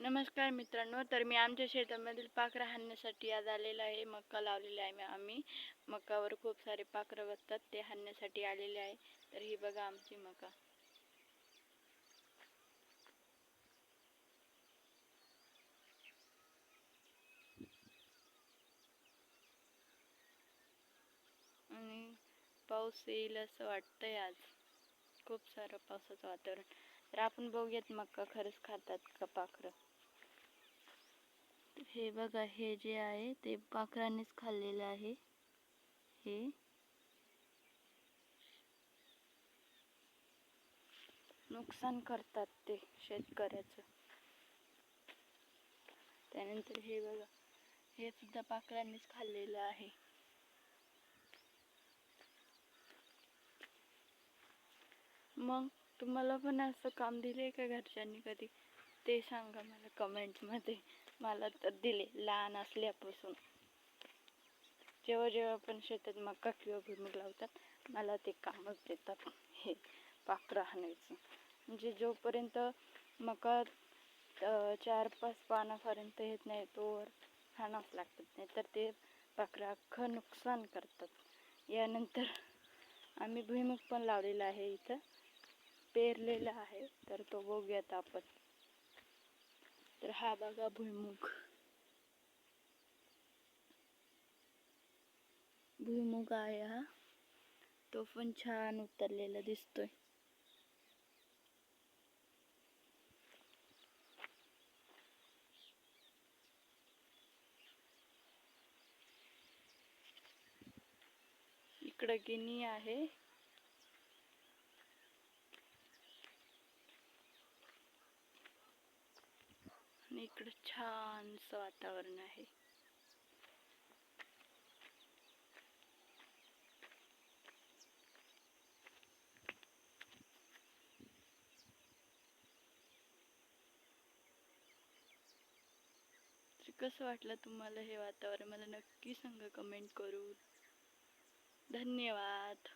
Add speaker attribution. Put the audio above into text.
Speaker 1: नमस्कार मित्रांनो, तर मी आमच्या शेतामधील पाखरं हाणण्यासाठी आज आलेला आहे. मका लावलेला आहे आम्ही. मकावर खूप सारे पाखरं बसतात, ते हाणण्यासाठी आलेले आहे. तर ही बघा आमची मका. आणि पाऊस येईल असं वाटतंय आज. खूप सारं पावसाचं वातावरण. तर आपण बघूयात मका खरंच खातात का पाखरं. हे बघा, हे जे आहे ते पाखरांनीच खाल्लेलं आहे. हे नुकसान करतात ते शेतकऱ्याचं. त्यानंतर हे बघा, हे सुद्धा पाखरांनीच खाल्लेलं आहे. मग तुम्हाला पण असं काम दिले का घरच्यांनी कधी, ते सांगा मला कमेंटमध्ये. मला तर दिले लहान असल्यापासून. जेव्हा जेव्हा पण शेतात मका किंवा भुईमूग लावतात, मला ते कामच देतात, हे पाखरं हाणायचं. म्हणजे जोपर्यंत मका 4-5 पानापर्यंत येत नाही तोवर हाणावंच लागतात, नाही तर ते पाखरं अख्खं नुकसान करतात. यानंतर आम्ही भुईमूग पण लावलेला आहे, इथं पेरलेला आहे. तर तो बघूयात आपण. तर हा बघा भुईमूग आहे हा. तो पण छान उतरलेला दिसतोय. इकडं गिनी आहे. आणि इकडं छानसं वातावरण आहे. तर कसं वाटलं तुम्हाला हे वातावरण, मला नक्की सांगा कमेंट करून. धन्यवाद.